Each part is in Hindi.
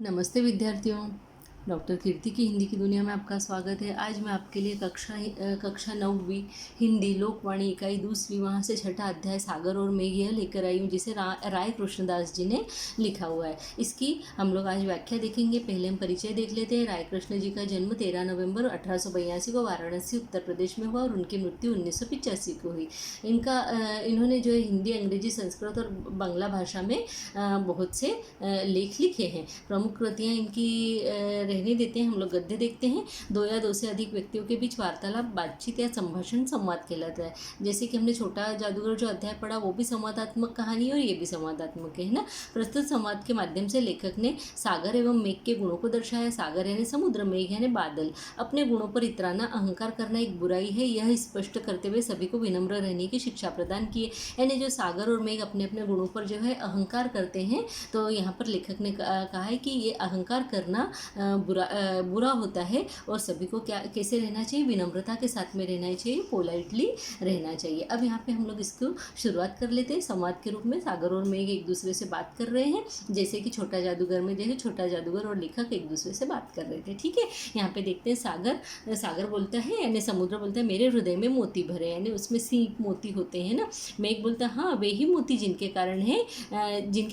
नमस्ते विद्यार्थियों। डॉक्टर कीर्ति की हिंदी की दुनिया में आपका स्वागत है। आज मैं आपके लिए कक्षा 9वीं हिंदी लोकवाणी इकाई दूसरी वहाँ से छठा अध्याय सागर और मेघ यह लेकर आई हूँ, जिसे राय कृष्णदास जी ने लिखा हुआ है। इसकी हम लोग आज व्याख्या देखेंगे। पहले हम परिचय देख लेते हैं। राय कृष्ण जी का जन्म 13 नवंबर 1882 को वाराणसी उत्तर प्रदेश में हुआ और उनकी मृत्यु 1985 को हुई। इन्होंने जो है हिंदी, अंग्रेजी, संस्कृत और बांग्ला भाषा में बहुत से लेख लिखे हैं। प्रमुख कृतियाँ इनकी रहने देते हैं। हम लोग गद्य देखते हैं। दो या दो से अधिक व्यक्तियों के बीच वार्तालाप, बातचीत या संभाषण संवाद कहलाता है। जैसे कि हमने छोटा जादूगर जो अध्याय पढ़ा वो भी संवादात्मक कहानी और ये भी संवादात्मक है ना। प्रस्तुत संवाद के माध्यम से लेखक ने सागर एवं मेघ के गुणों को दर्शाया। सागर यानी समुद्र, मेघ यानी बादल। अपने गुणों पर इतराना, अहंकार करना एक बुराई है, यह स्पष्ट करते हुए सभी को विनम्र रहने की शिक्षा प्रदान की है। यानी जो सागर और मेघ अपने अपने गुणों पर जो है अहंकार करते हैं, तो यहाँ पर लेखक ने कहा है कि ये अहंकार करना बुरा होता है और सभी को कैसे रहना चाहिए, विनम्रता के साथ में रहना चाहिए, पोलाइटली रहना चाहिए। अब यहाँ पे हम लोग इसको शुरुआत कर लेते हैं। संवाद के रूप में सागर और मेघ एक दूसरे से बात कर रहे हैं, जैसे कि छोटा जादूगर में जो है छोटा जादूगर और लेखक एक दूसरे से बात कर रहे थे। ठीक है, यहाँ पे देखते हैं सागर बोलता है यानी समुद्र बोलता है, मेरे हृदय में मोती भरे, यानी उसमें सीप मोती होते हैं ना। मेघ बोलता है, हाँ वे ही मोती जिनके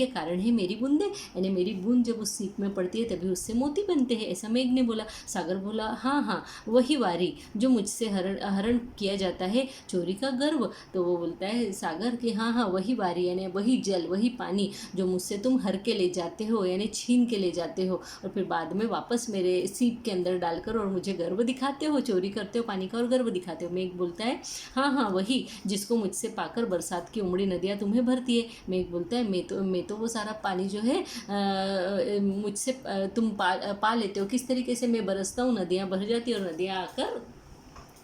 कारण है मेरी बूंदें, यानी मेरी बूंद जब उस सीप में पड़ती है तभी उससे मोती बनते हैं, ऐसा मेघ ने बोला। सागर बोला, हाँ हाँ वही वारी जो मुझसे हरण किया जाता है, चोरी का गर्व। तो वो बोलता है सागर कि हाँ हाँ वही वारी यानी वही जल, वही पानी जो मुझसे तुम हर के ले जाते हो, यानी छीन के ले जाते हो और फिर बाद में वापस मेरे सीप के अंदर डालकर और मुझे गर्व दिखाते हो, चोरी करते हो पानी का और गर्व दिखाते हो। मेघ बोलता है, हाँ हाँ वही जिसको मुझसे पाकर बरसात की उमड़ी नदियाँ तुम्हें भरती है। मेघ बोलता है, मैं तो वो सारा पानी जो है मुझसे तुम पा लेते हो। किस तरीके से मैं बरसता हूँ, नदियाँ भर जाती है और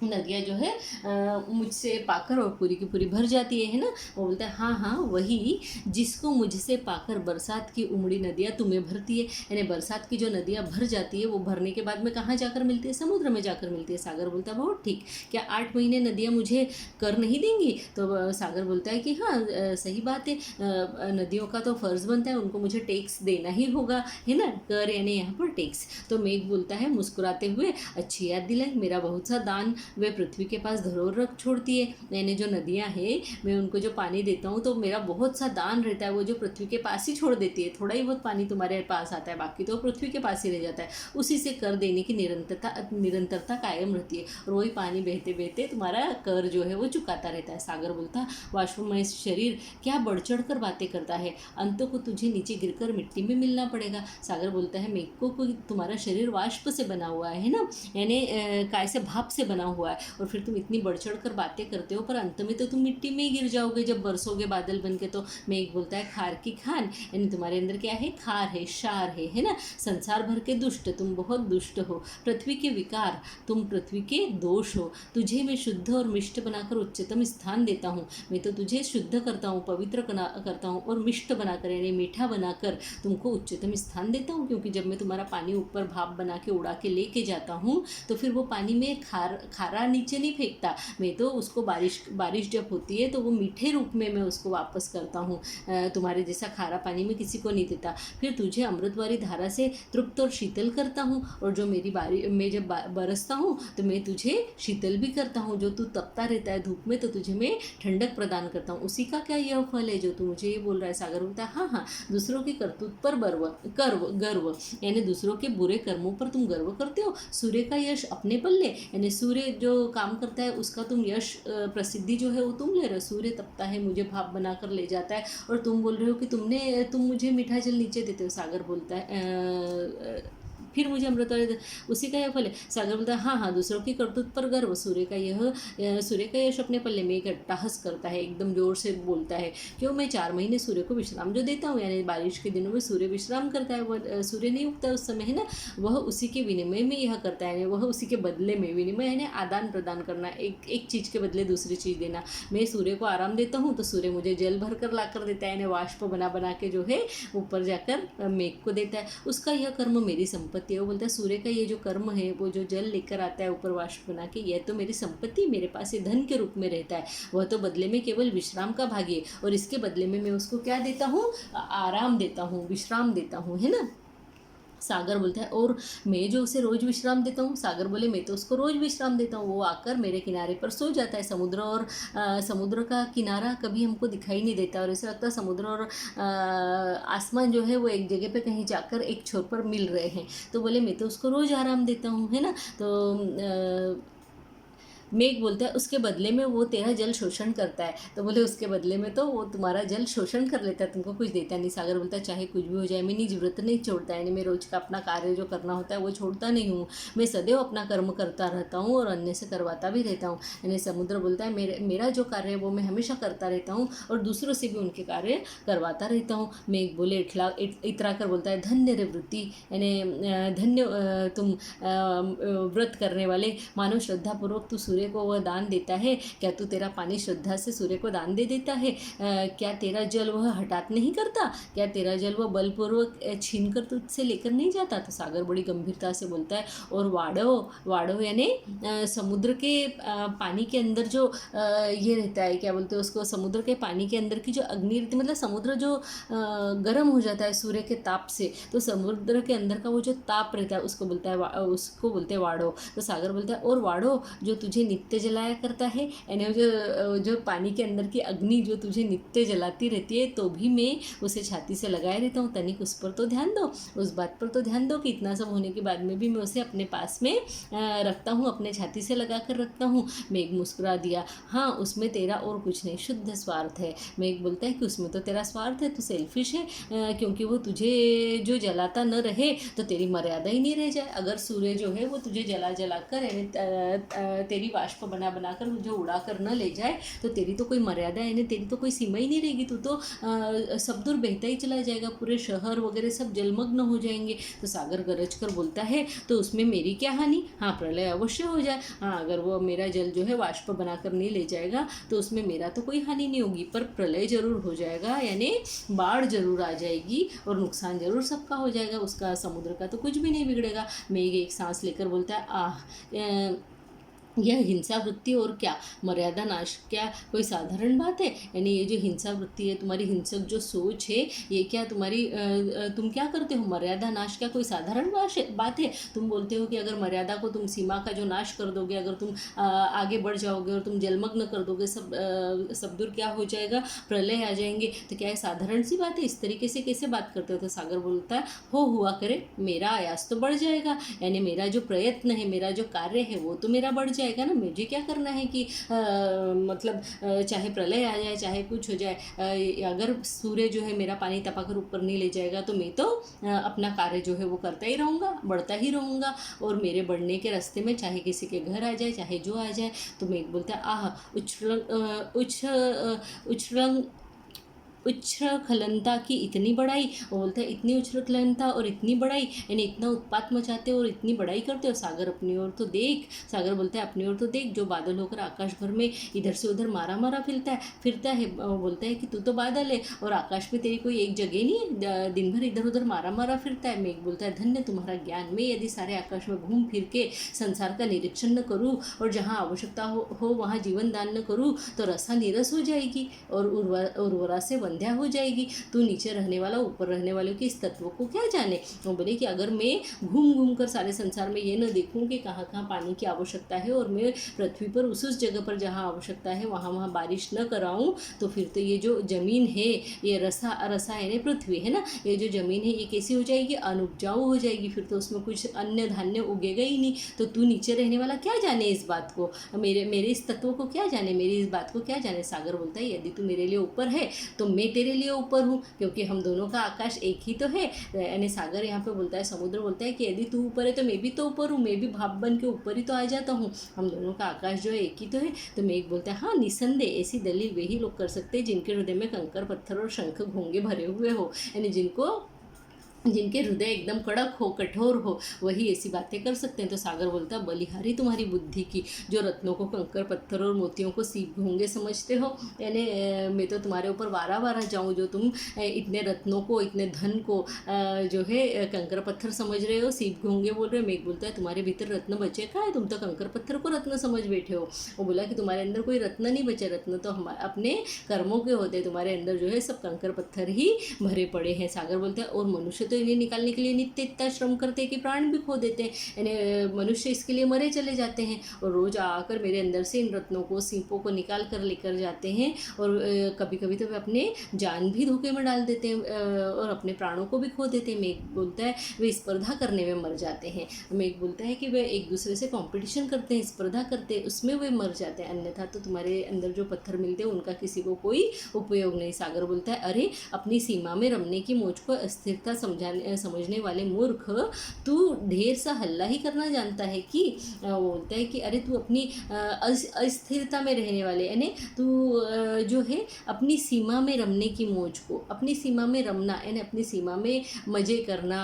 नदियाँ जो है मुझसे पाकर और पूरी की पूरी भर जाती है ना। वो बोलता है, हाँ हाँ वही जिसको मुझसे पाकर बरसात की उमड़ी नदियाँ तुम्हें भरती है, यानी बरसात की जो नदियाँ भर जाती है वो भरने के बाद में कहाँ जाकर मिलती है, समुद्र में जाकर मिलती है। सागर बोलता है, बहुत ठीक, क्या 8 महीने नदियाँ मुझे कर नहीं देंगी? तो सागर बोलता है कि हाँ सही बात है, नदियों का तो फर्ज बनता है, उनको मुझे टैक्स देना ही होगा, है ना, कर यानी यहाँ पर टैक्स। तो मेघ बोलता है मुस्कुराते हुए, अच्छी याद दिलाई, मेरा बहुत सा दान वे पृथ्वी के पास धरोहर रख छोड़ती है, यानी जो नदियाँ हैं मैं उनको जो पानी देता हूँ तो मेरा बहुत सा दान रहता है, वो जो पृथ्वी के पास ही छोड़ देती है। थोड़ा ही बहुत पानी तुम्हारे पास आता है, बाकी तो पृथ्वी के पास ही रह जाता है, उसी से कर देने की निरंतरता कायम रहती है और वही पानी बहते बहते तुम्हारा कर जो है वो चुकाता रहता है। सागर बोलता है, वाष्पमय शरीर क्या बढ़ चढ़ कर बातें करता है, अंत को तुझे नीचे गिरकर मिट्टी में मिलना पड़ेगा। सागर बोलता है, मेघ को तुम्हारा शरीर वाष्प से बना हुआ है ना, यानी काय से, भाप से बना हुआ है, और फिर तुम इतनी बढ़ चढ़ कर बातें करते हो पर अंत में तो तुम मिट्टी में ही गिर जाओगे जब बरसोगे बादल बन के। तो मेघ बोलता है, खार की खान, यानी तुम्हारे अंदर क्या है, खार है, शार है ना। संसार भर के दुष्ट, तुम बहुत दुष्ट हो। पृथ्वी के विकार, तुम पृथ्वी के दोष हो। तुझे मैं शुद्ध और मिष्ट बनाकर उच्चतम स्थान देता हूँ। मैं तो तुझे शुद्ध करता हूँ, पवित्र करता हूँ और मिष्ट बनाकर यानी मीठा बनाकर तुमको उच्चतम स्थान देता हूँ, क्योंकि जब मैं तुम्हारा पानी ऊपर भाप बना के उड़ा के लेके जाता हूँ तो फिर वो पानी में खारा नीचे नहीं फेंकता, मैं तो उसको बारिश जब होती है तो वो मीठे रूप में मैं उसको वापस करता हूँ, तुम्हारे जैसा खारा पानी में किसी को नहीं देता। फिर तुझे अमृत वाली धारा से तृप्त और शीतल करता हूँ, और जो मैं जब बरसता हूँ तो मैं तुझे शीतल भी करता हूँ। जो तू तपता रहता है धूप में तो तुझे मैं ठंडक प्रदान करता हूँ। उसी का क्या यह फल है जो तू मुझे ये बोल रहा है? सागर बोलता है, हाँ हाँ दूसरों की करतूत पर गर्व, यानी दूसरों के बुरे कर्मों पर तुम गर्व करते हो। सूर्य का यश अपने पल्ले, यानी सूर्य जो काम करता है उसका तुम यश प्रसिद्धि जो है वो तुम ले रहे हो। सूर्य तपता है, मुझे भाप बनाकर ले जाता है, और तुम बोल रहे हो कि तुम मुझे मीठा जल नीचे देते हो। सागर बोलता है, फिर मुझे अमृत वाले, उसी का यह फल है। सागर बोलता है, हाँ हाँ दूसरों की करतूत पर गर्व, सूर्य का यश अपने पल्ले में एक अट्टहास करता है, एकदम जोर से बोलता है, क्यों मैं 4 महीने सूर्य को विश्राम जो देता हूँ, यानी बारिश के दिनों में सूर्य विश्राम करता है, वह सूर्य नहीं उगता उस समय, है ना, वह उसी के विनिमय में यह करता है, वह उसी के बदले में, विनिमय यानी आदान प्रदान करना, एक चीज़ के बदले दूसरी चीज़ देना। मैं सूर्य को आराम देता हूँ तो सूर्य मुझे जल भर कर ला कर देता है, यानी वाष्प बना बना के जो है ऊपर जाकर मेघ को देता है। उसका यह कर्म मेरी संपत्ति है। वो बोलता है, सूर्य का ये जो कर्म है, वो जो जल लेकर आता है ऊपर वाष्प बना के, यह तो मेरी संपत्ति, मेरे पास ये धन के रूप में रहता है, वह तो बदले में केवल विश्राम का भागी है, और इसके बदले में मैं उसको क्या देता हूँ, आराम देता हूँ, विश्राम देता हूँ, है ना। सागर बोलता है और मैं जो उसे रोज़ विश्राम देता हूँ। सागर बोले मैं तो उसको रोज़ विश्राम देता हूँ, वो आकर मेरे किनारे पर सो जाता है। समुद्र और समुद्र का किनारा कभी हमको दिखाई नहीं देता और ऐसा लगता है समुद्र और आसमान जो है वो एक जगह पे कहीं जाकर एक छोर पर मिल रहे हैं। तो बोले मैं तो उसको रोज़ आराम देता हूँ, है ना। तो मेघ बोलता है उसके बदले में वो तेरा जल शोषण करता है। तो बोले उसके बदले में तो वो तुम्हारा जल शोषण कर लेता है, तुमको कुछ देता नहीं। सागर बोलता है चाहे कुछ भी हो जाए मैं निज व्रत नहीं छोड़ता, यानी मैं रोज का अपना कार्य जो करना होता है वो छोड़ता नहीं हूँ, मैं सदैव अपना कर्म करता रहता हूँ और अन्य से करवाता भी रहता हूँ। यानी समुद्र बोलता है मेरा जो कार्य है वो मैं हमेशा करता रहता हूँ और दूसरों से भी उनके कार्य करवाता रहता हूँ। मेघ बोले इतरा कर बोलता है धन्य रे वृत्ति, यानी धन्य तुम व्रत करने वाले, मानो श्रद्धापूर्वक तू सूर्य को वह दान देता है। क्या तू तेरा पानी श्रद्धा से सूर्य को दान दे देता है? क्या तेरा जल वह हटात नहीं करता? क्या तेरा जल वह बलपूर्वक छीन कर तुझसे लेकर नहीं जाता? तो सागर बड़ी गंभीरता से बोलता है और वाड़ो यानी समुद्र के पानी के अंदर जो ये रहता है, क्या बोलते हैं उसको, समुद्र के पानी के अंदर की जो अग्नि रहती, मतलब समुद्र जो गर्म हो जाता है सूर्य के ताप से, तो समुद्र के अंदर का वो जो ताप रहता है उसको बोलते हैं वाड़ो। तो सागर बोलता है और वाड़ो जो तुझे नित्य जलाया करता है, यानी जो पानी के अंदर की अग्नि जो तुझे नित्य जलाती रहती है, तो भी मैं उसे छाती से लगाए रहता हूँ। तनिक उस पर तो ध्यान दो, उस बात पर तो ध्यान दो कि इतना सब होने के बाद में भी मैं उसे अपने पास में रखता हूँ, अपने छाती से लगा कर रखता हूँ। मेघ मुस्कुरा दिया, हाँ उसमें तेरा और कुछ नहीं, शुद्ध स्वार्थ है। मेघ बोलता है कि उसमें तो तेरा स्वार्थ है, तू सेल्फिश है, क्योंकि वो तुझे जो जलाता न रहे तो तेरी मर्यादा ही नहीं रह जाए। अगर सूर्य जो है वो तुझे जला कर यानी तेरी वाष्प बना कर मुझे उड़ा कर न ले जाए तो तेरी तो कोई मर्यादा है, तेरी तो कोई सीमा ही नहीं रहेगी, तू तो सब दूर बहता ही चला जाएगा, पूरे शहर वगैरह सब जलमग्न हो जाएंगे। तो सागर गरज कर बोलता है तो उसमें मेरी क्या हानि? हाँ प्रलय अवश्य हो जाए, हाँ अगर वो मेरा जल जो है वाष्प बनाकर नहीं ले जाएगा तो उसमें मेरा तो कोई हानि नहीं होगी, पर प्रलय जरूर हो जाएगा, यानी बाढ़ जरूर आ जाएगी और नुकसान जरूर सबका हो जाएगा, उसका समुद्र का तो कुछ भी नहीं बिगड़ेगा। मेघ एक सांस लेकर बोलता है यह हिंसा वृत्ति और क्या मर्यादा नाश क्या कोई साधारण बात है? यानी ये जो हिंसा वृत्ति है, तुम्हारी हिंसक जो सोच है, ये क्या तुम्हारी तुम क्या करते हो? मर्यादा नाश क्या कोई साधारण बात है? तुम बोलते हो कि अगर मर्यादा को तुम सीमा का जो नाश कर दोगे, अगर तुम आगे बढ़ जाओगे और तुम जलमग्न कर दोगे, सब दूर क्या हो जाएगा? प्रलय आ जाएंगे, तो क्या है साधारण सी बात है? इस तरीके से कैसे बात करते हो? तो सागर बोलता है हुआ करे, मेरा आयास तो बढ़ जाएगा, यानी मेरा जो प्रयत्न है, मेरा जो कार्य है वो तो मेरा बढ़ जाएगा ना। मुझे क्या करना है कि मतलब चाहे प्रलय आ जाए चाहे कुछ हो जाए, अगर सूर्य जो है मेरा पानी तपाकर ऊपर नहीं ले जाएगा तो मैं तो अपना कार्य जो है वो करता ही रहूँगा, बढ़ता ही रहूँगा, और मेरे बढ़ने के रास्ते में चाहे किसी के घर आ जाए चाहे जो आ जाए। तो मैं बोलता है उछलंग उच्छृंखलता की इतनी बड़ाई, वो बोलता है इतनी उच्छृंखलता और इतनी बड़ाई, यानी इतना उत्पात मचाते हो और इतनी बड़ाई करते हो। सागर अपनी ओर तो देख, सागर बोलता है अपनी ओर तो देख, जो बादल होकर आकाश भर में इधर से उधर मारा फिरता है। वो बोलता है कि तू तो बादल है और आकाश में तेरी कोई एक जगह नहीं है, दिन भर इधर उधर मारा फिरता है। मेघ बोलता है धन्य तुम्हारा ज्ञान, मैं यदि सारे आकाश में घूम फिर के संसार का निरीक्षण न करूँ और जहाँ आवश्यकता हो वहाँ जीवन दान न करूँ तो रसा नीरस हो जाएगी और उर्वरा से संध्या हो जाएगी। तू नीचे रहने वाला ऊपर रहने वालों के इस तत्व को क्या जाने। वो बोले कि अगर मैं घूम कर सारे संसार में ये न देखूं कि कहाँ कहाँ पानी की आवश्यकता है और मैं पृथ्वी पर उस जगह पर जहाँ आवश्यकता है वहाँ बारिश न कराऊं, तो फिर तो ये जो ज़मीन है, ये रसा है पृथ्वी है ना, ये जो ज़मीन है ये कैसी हो जाएगी, अनुपजाऊ हो जाएगी, फिर तो उसमें कुछ अन्य धान्य उगेगा ही नहीं। तो तू नीचे रहने वाला क्या जाने इस बात को, मेरे इस तत्व को क्या जाने, मेरी इस बात को क्या जाने। सागर बोलता है यदि तू मेरे लिए ऊपर है तो मैं तेरे लिए ऊपर हूँ, क्योंकि हम दोनों का आकाश एक ही तो है। यानी सागर यहाँ पे बोलता है, समुद्र बोलता है कि यदि तू ऊपर है तो मैं भी तो ऊपर हूँ, मैं भी भाप बन के ऊपर ही तो आ जाता हूँ, हम दोनों का आकाश जो है एक ही तो है। तो मेघ बोलता है हाँ निसंदेह, ऐसी दलील वही लोग कर सकते हैं जिनके हृदय में कंकर पत्थर और शंख घोंगे भरे हुए हो, यानी जिनके हृदय एकदम कड़क हो, कठोर हो, वही ऐसी बातें कर सकते हैं। तो सागर बोलता है बलिहारी तुम्हारी बुद्धि की, जो रत्नों को कंकर पत्थर और मोतियों को सीप घोंगे समझते हो। यानी मैं तो तुम्हारे ऊपर वारा जाऊँ, जो तुम इतने रत्नों को, इतने धन को जो है कंकर पत्थर समझ रहे हो, सीप घोंगे बोल रहे हो। मेघ बोलता है तुम्हारे भीतर रत्न बचे कहाँ है, तुम तो कंकर पत्थर को रत्न समझ बैठे हो। वो बोला कि तुम्हारे अंदर कोई रत्न नहीं बचे, रत्न तो हमारे अपने कर्मों के होते, तुम्हारे अंदर जो है सब कंकर पत्थर ही भरे पड़े हैं। सागर बोलता है और मनुष्य तो इन्हें निकालने के लिए नित्य इतना श्रम करते हैं कि प्राण भी खो देते हैं, यानी मनुष्य इसके लिए मरे चले जाते हैं। और रोज़ आकर मेरे अंदर से इन रत्नों को, सीपों को निकाल कर लेकर जाते हैं, और कभी कभी तो वे अपने जान भी धोखे में डाल देते हैं और अपने प्राणों को भी खो देते हैं। मेघ बोलता है वे स्पर्धा करने में मर जाते हैं। मेघ बोलता है कि वे एक दूसरे से कंपटीशन करते हैं, स्पर्धा करते हैं, उसमें वे मर जाते हैं, अन्यथा तो तुम्हारे अंदर जो पत्थर मिलते हैं उनका किसी को कोई उपयोग नहीं। सागर बोलता है अरे अपनी सीमा में रमने की मुझ को अस्थिरता समझने वाले मूर्ख, तू ढेर सा हल्ला ही करना जानता है कि बोलता है कि अरे तू अपनी अस्थिरता में रहने वाले, यानी तू जो है अपनी सीमा में रमने की मौज को, अपनी सीमा में रमना यानी अपनी सीमा में मज़े करना,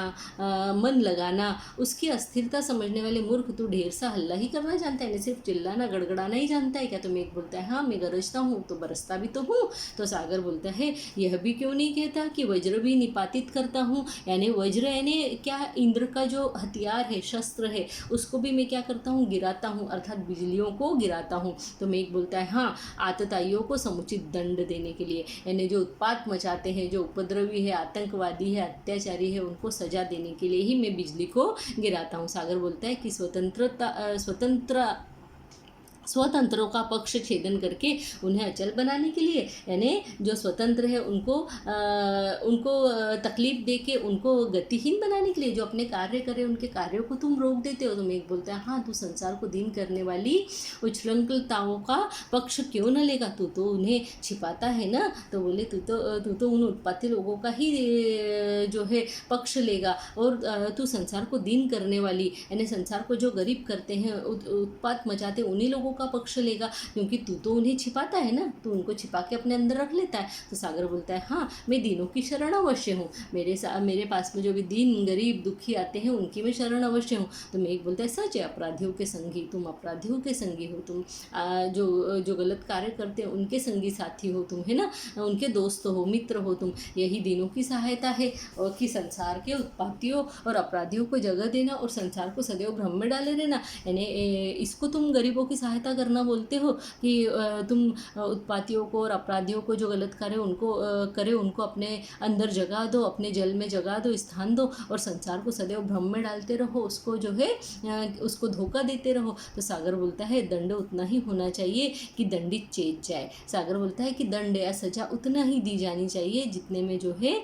मन लगाना, उसकी अस्थिरता समझने वाले मूर्ख, तू ढेर सा हल्ला ही करना जानता है, सिर्फ चिल्लाना गड़गड़ाना ही जानता है क्या? तो मेघ बोलता है हाँ मैं गरजता हूँ तो बरसता भी तो हूँ। तो सागर बोलता है यह भी क्यों नहीं कहता कि वज्र भी निपातित करता हूँ, यानी वज्र यानी क्या, इंद्र का जो हथियार है, शस्त्र है, उसको भी मैं क्या करता हूँ, गिराता हूँ, अर्थात बिजलियों को गिराता हूँ। तो मेघ बोलता है हाँ आतताइयों को समुचित दंड देने के लिए, यानी जो उत्पात मचाते हैं, जो उपद्रवी है, आतंकवादी है, अत्याचारी है, उनको सजा देने के लिए ही मैं बिजली को गिराता हूँ। सागर बोलता है कि स्वतंत्रों का पक्ष छेदन करके उन्हें अचल बनाने के लिए, यानी जो स्वतंत्र है उनको तकलीफ दे के उनको गतिहीन बनाने के लिए, जो अपने कार्य करे उनके कार्यों को तुम रोक देते हो। तो मेघ बोलता है हाँ तू संसार को दीन करने वाली उच्छृंखलताओं का पक्ष क्यों न लेगा, तू तो उन्हें छिपाता है ना। तो बोले तू तो उन उत्पाती लोगों का ही जो है पक्ष लेगा, और तू संसार को दीन करने वाली, यानी संसार को जो गरीब करते हैं, उत्पात मचाते, उन्हीं लोगों का पक्ष लेगा, क्योंकि तू तो उन्हें छिपाता है ना, तू उनको छिपा के अपने अंदर रख लेता है। तो सागर बोलता है हाँ मैं दीनों की शरण अवश्य हूँ, मेरे पास में जो भी दीन गरीब दुखी आते हैं उनकी मैं शरण अवश्य हूँ। तो मेघ बोलता है सच है, अपराधियों के संगी तुम, अपराधियों के संगी हो तुम, जो गलत कार्य करते हैं उनके संगी साथी हो तुम, है ना, उनके दोस्त हो, मित्र हो तुम। यही दीनों की सहायता है, और कि संसार के उत्पातियों और अपराधियों को जगह देना और संसार को सदैव भ्रम में डाले रहना, यानी इसको तुम गरीबों की सहायता करना बोलते हो कि तुम उत्पातियों को और अपराधियों को जो गलत करे उनको अपने अंदर जगा दो, अपने जल में जगा दो, स्थान दो, और संसार को सदैव भ्रम में डालते रहो, उसको जो है उसको धोखा देते रहो। तो सागर बोलता है दंड उतना ही होना चाहिए कि दंडित चेत जाए। सागर बोलता है कि दंड या सजा उतना ही दी जानी चाहिए जितने में जो है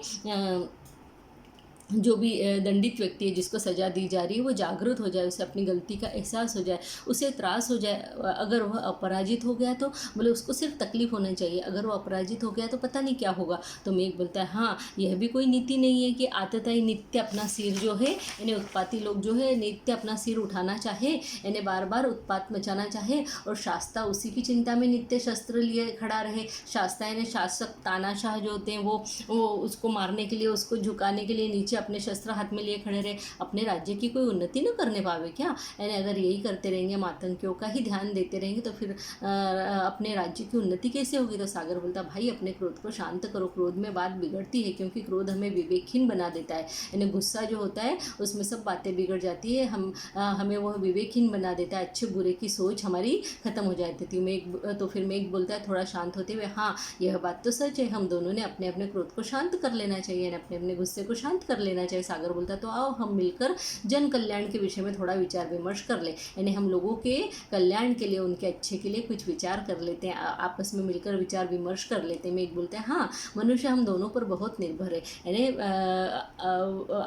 जो भी दंडित व्यक्ति है, जिसको सज़ा दी जा रही है, वो जागरूक हो जाए, उसे अपनी गलती का एहसास हो जाए, उसे त्रास हो जाए। अगर वह अपराजित हो गया तो बोले उसको सिर्फ तकलीफ होनी चाहिए, अगर वो अपराजित हो गया तो पता नहीं क्या होगा। तो मेघ बोलता है हाँ यह भी कोई नीति नहीं है कि आतताई नित्य अपना सिर जो है, यानी उत्पाती लोग जो है नित्य अपना सिर उठाना चाहे, यानी बार बार उत्पात मचाना चाहे, और शास्ता उसी की चिंता में नित्य शस्त्र लिए खड़ा रहे। शास्ता यानी शासक, तानाशाह जो होते हैं वो उसको मारने के लिए, उसको झुकाने के लिए नीचे अपने शस्त्र हाथ में लिए खड़े रहे, अपने राज्य की कोई उन्नति न करने पावे क्या? यानी अगर यही करते रहेंगे, आतंकियों का ही ध्यान देते रहेंगे, तो फिर अपने राज्य की उन्नति कैसे होगी? तो सागर बोलता भाई अपने क्रोध को शांत करो, क्रोध में बात बिगड़ती है, क्योंकि क्रोध हमें विवेकहीन बना देता है, यानी गुस्सा जो होता है उसमें सब बातें बिगड़ जाती है, हमें वह विवेकहीन बना देता है, अच्छे बुरे की सोच हमारी खत्म हो जाती थी। तो फिर मेघ बोलता है थोड़ा शांत होते हुए, हाँ यह बात तो सच है, हम दोनों ने अपने अपने क्रोध को शांत कर लेना चाहिए, अपने अपने गुस्से को शांत कर लेना चाहिए। सागर बोलता है तो आओ हम मिलकर जन कल्याण के विषय में थोड़ा विचार विमर्श कर ले, यानी हम लोगों के कल्याण के लिए, उनके अच्छे के लिए कुछ विचार कर लेते हैं, आपस में मिलकर विचार विमर्श कर लेते हैं। मेघ बोलते हैं हाँ मनुष्य हम दोनों पर बहुत निर्भर है, यानी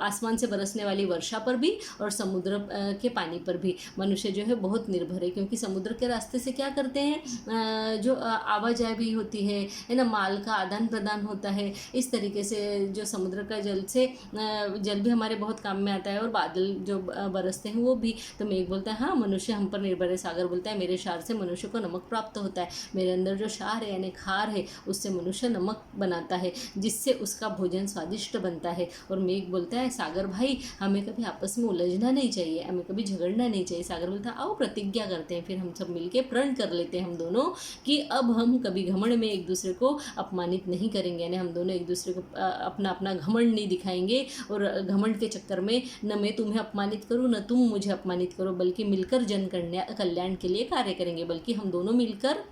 आसमान से बरसने वाली वर्षा पर भी और समुद्र के पानी पर भी मनुष्य जो है बहुत निर्भर है, क्योंकि समुद्र के रास्ते से क्या करते हैं, जो आवाजाही भी होती है ना, माल का आदान प्रदान होता है, इस तरीके से जो समुद्र का जल भी हमारे बहुत काम में आता है, और बादल जो बरसते हैं वो भी। तो मेघ बोलता है हाँ मनुष्य हम पर निर्भर है। सागर बोलता है मेरे क्षार से मनुष्य को नमक प्राप्त होता है, मेरे अंदर जो क्षार है यानी खार है उससे मनुष्य नमक बनाता है, जिससे उसका भोजन स्वादिष्ट बनता है। और मेघ बोलता है सागर भाई हमें कभी आपस में उलझना नहीं चाहिए, हमें कभी झगड़ना नहीं चाहिए। सागर बोलता है आओ प्रतिज्ञा करते हैं, फिर हम सब मिलके प्रण कर लेते हैं हम दोनों कि अब हम कभी घमंड में एक दूसरे को अपमानित नहीं करेंगे, यानी हम दोनों एक दूसरे को अपना अपना घमंड नहीं दिखाएंगे, और घमंड के चक्कर में न मैं तुम्हें अपमानित करूं न तुम मुझे अपमानित करो, बल्कि मिलकर जन कल्याण के लिए कार्य करेंगे, बल्कि हम दोनों मिलकर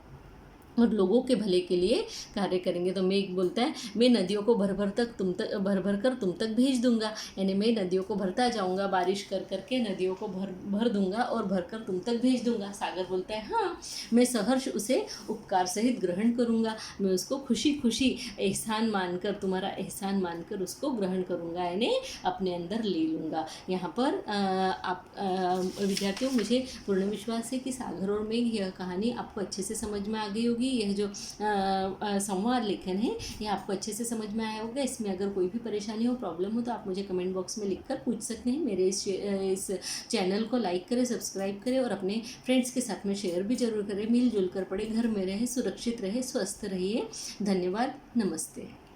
और लोगों के भले के लिए कार्य करेंगे। तो मेघ बोलता है मैं नदियों को भर भर कर तुम तक भेज दूंगा, यानी मैं नदियों को भरता जाऊंगा, बारिश कर करके नदियों को भर दूंगा और भर कर तुम तक भेज दूंगा। सागर बोलता है हाँ, मैं सहर्ष उसे उपकार सहित ग्रहण करूंगा, मैं उसको खुशी खुशी एहसान मानकर, तुम्हारा एहसान मानकर उसको ग्रहण करूंगा, यानी अपने अंदर ले लूँगा। यहाँ पर आप विद्यार्थियों, मुझे पूर्ण विश्वास है कि सागर और मेघ यह कहानी आपको अच्छे से समझ में आ गई होगी। यह जो संवाद लेखन है ये आपको अच्छे से समझ में आया होगा। इसमें अगर कोई भी परेशानी हो, प्रॉब्लम हो, तो आप मुझे कमेंट बॉक्स में लिखकर पूछ सकते हैं। मेरे इस चैनल को लाइक करें, सब्सक्राइब करें और अपने फ्रेंड्स के साथ में शेयर भी जरूर करें। मिलजुल कर पढ़े, घर में रहे, सुरक्षित रहे, स्वस्थ रहिए। धन्यवाद, नमस्ते।